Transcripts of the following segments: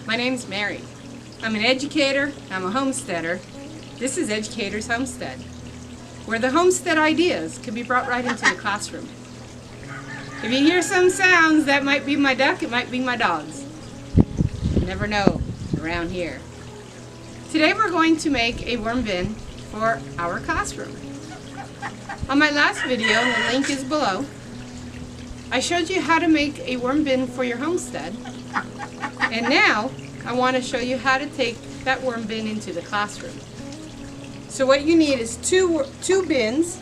My name's Mary. I'm an educator, I'm a homesteader. This is Educator's Homestead, where the homestead ideas can be brought right into the classroom. If you hear some sounds, that might be my duck, it might be my dogs. You never know around here. Today we're going to make a worm bin for our classroom. On my last video, the link is below, I showed you how to make a worm bin for your homestead. And now, I want to show you how to take that worm bin into the classroom. So what you need is two bins.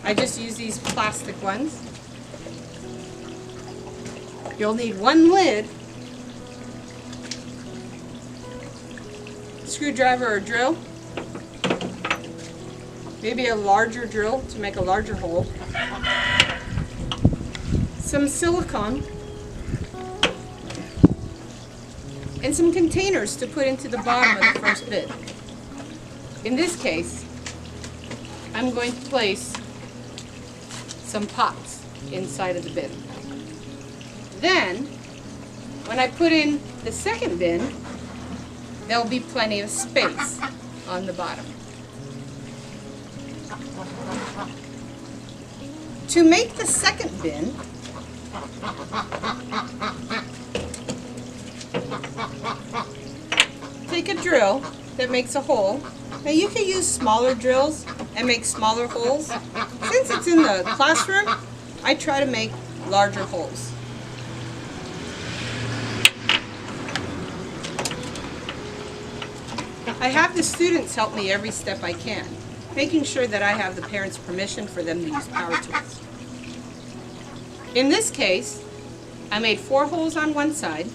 I just use these plastic ones. You'll need one lid, screwdriver or drill, maybe a larger drill to make a larger hole, some silicone, and some containers to put into the bottom of the first bin. In this case, I'm going to place some pots inside of the bin. Then, when I put in the second bin, there'll be plenty of space on the bottom. To make the second bin, take a drill that makes a hole. Now you can use smaller drills and make smaller holes. Since it's in the classroom, I try to make larger holes. I have the students help me every step I can, making sure that I have the parents' permission for them to use power tools. In this case, I made 4 holes on one side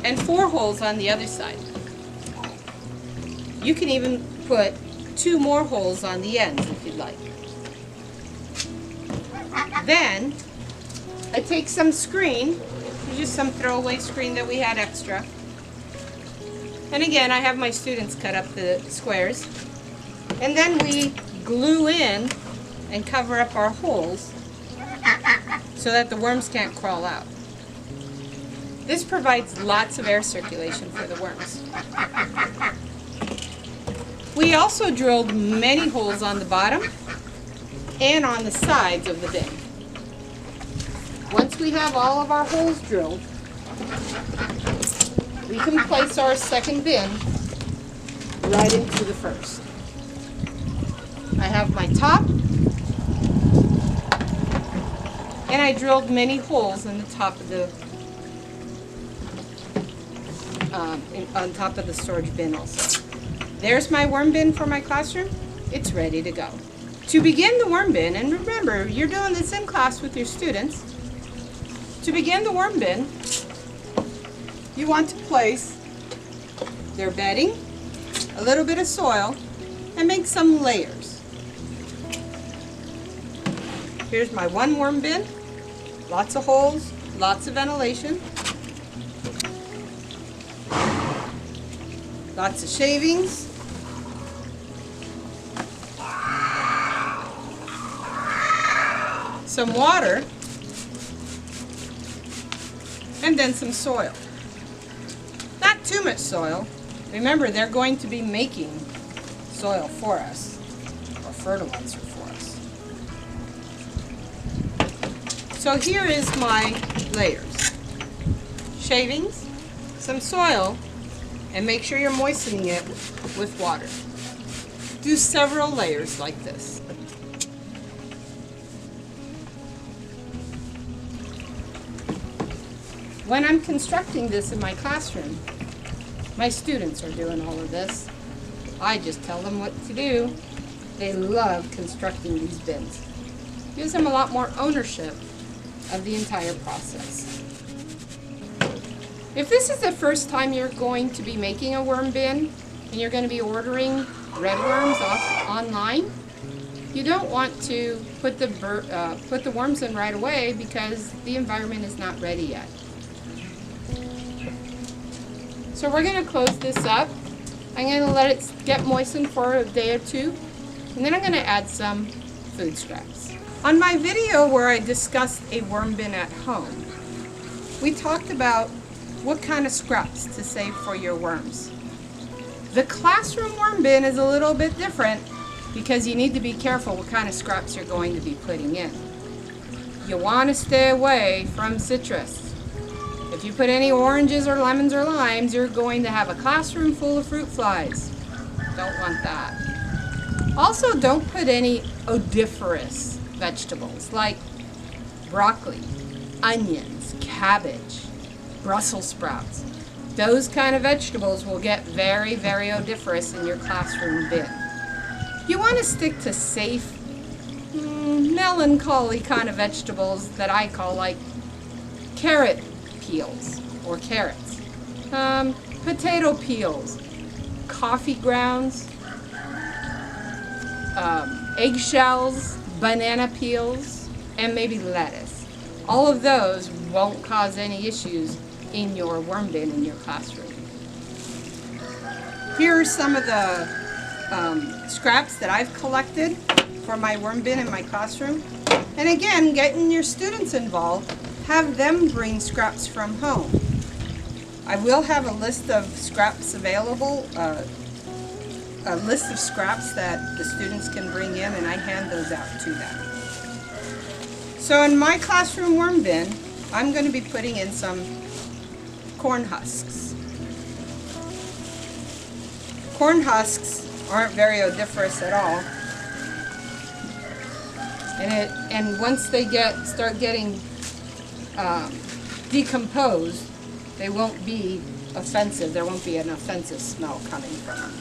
and 4 holes on the other side. You can even put 2 more holes on the ends if you'd like. Then, I take some screen, just some throwaway screen that we had extra. And again, I have my students cut up the squares. And then we glue in and cover up our holes so that the worms can't crawl out. This provides lots of air circulation for the worms. We also drilled many holes on the bottom and on the sides of the bin. Once we have all of our holes drilled, we can place our second bin right into the first. I have my top, and I drilled many holes in the top of the on top of the storage bin also. There's my worm bin for my classroom. It's ready to go. To begin the worm bin, and remember, you're doing this in class with your students. To begin the worm bin, you want to place their bedding, a little bit of soil, and make some layers. Here's my one worm bin. Lots of holes, lots of ventilation. Lots of shavings. Some water. And then some soil. Not too much soil. Remember, they're going to be making soil for us, or fertilizer for us. So here is my layers. Shavings, some soil, and make sure you're moistening it with water. Do several layers like this. When I'm constructing this in my classroom, my students are doing all of this. I just tell them what to do. They love constructing these bins. Gives them a lot more ownership of the entire process. If this is the first time you're going to be making a worm bin and you're going to be ordering red worms off online, you don't want to put the worms in right away because the environment is not ready yet. So we're going to close this up. I'm going to let it get moistened for a day or two, and then I'm going to add some food scraps. On my video where I discussed a worm bin at home, we talked about what kind of scraps to save for your worms. The classroom worm bin is a little bit different because you need to be careful what kind of scraps you're going to be putting in. You want to stay away from citrus. If you put any oranges or lemons or limes, you're going to have a classroom full of fruit flies. Don't want that. Also, don't put any odoriferous vegetables like broccoli, onions, cabbage, Brussels sprouts. Those kind of vegetables will get very, very odoriferous in your classroom bin. You want to stick to safe, melancholy kind of vegetables that I call like carrot peels or carrots, potato peels, coffee grounds, eggshells, banana peels, and maybe lettuce. All of those won't cause any issues in your worm bin in your classroom. Here are some of the scraps that I've collected for my worm bin in my classroom. And again, getting your students involved, have them bring scraps from home. I will have a list of scraps available, a list of scraps that the students can bring in, and I hand those out to them. So in my classroom worm bin, I'm going to be putting in some corn husks. Corn husks aren't very odoriferous at all, and once they start getting decomposed, they won't be offensive. There won't be an offensive smell coming from them.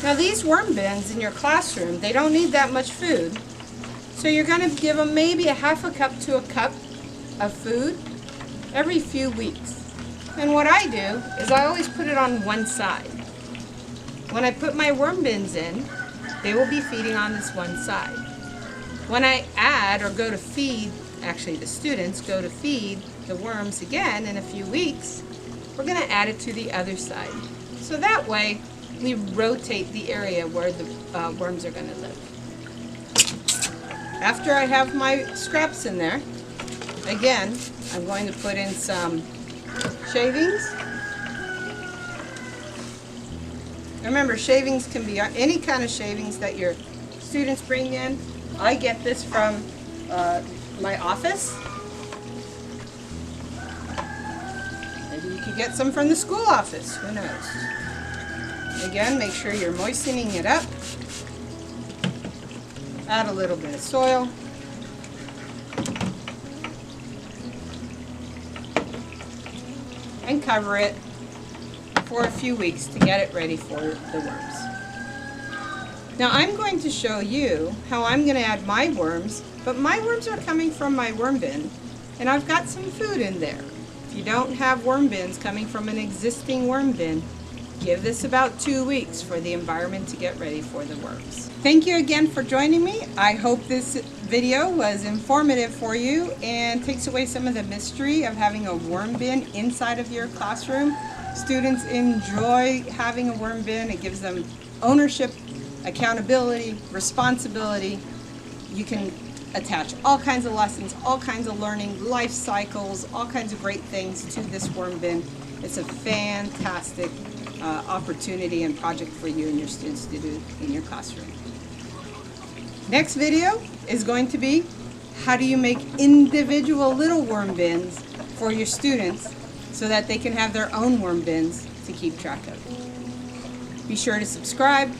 Now these worm bins in your classroom, they don't need that much food, so you're going to give them maybe a half a cup to a cup of food every few weeks. And what I do is I always put it on one side. When I put my worm bins in, they will be feeding on this one side. When I add or go to feed, actually the students go to feed the worms again in a few weeks, we're going to add it to the other side. So that way we rotate the area where the worms are going to live. After I have my scraps in there, again, I'm going to put in some shavings. Remember, shavings can be any kind of shavings that your students bring in. I get this from my office. Maybe you could get some from the school office, who knows. Again, make sure you're moistening it up. Add a little bit of soil. And cover it for a few weeks to get it ready for the worms. Now I'm going to show you how I'm going to add my worms, but my worms are coming from my worm bin, and I've got some food in there. If you don't have worm bins coming from an existing worm bin, give this about 2 weeks for the environment to get ready for the worms. Thank you again for joining me. I hope this video was informative for you and takes away some of the mystery of having a worm bin inside of your classroom. Students enjoy having a worm bin. It gives them ownership, accountability, responsibility. You can attach all kinds of lessons, all kinds of learning, life cycles, all kinds of great things to this worm bin. It's a fantastic opportunity and project for you and your students to do in your classroom. Next video is going to be how do you make individual little worm bins for your students so that they can have their own worm bins to keep track of. Be sure to subscribe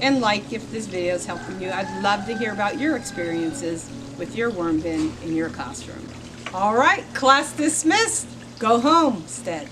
and like if this video is helping you. I'd love to hear about your experiences with your worm bin in your classroom. All right, class dismissed. Go home, Homestead.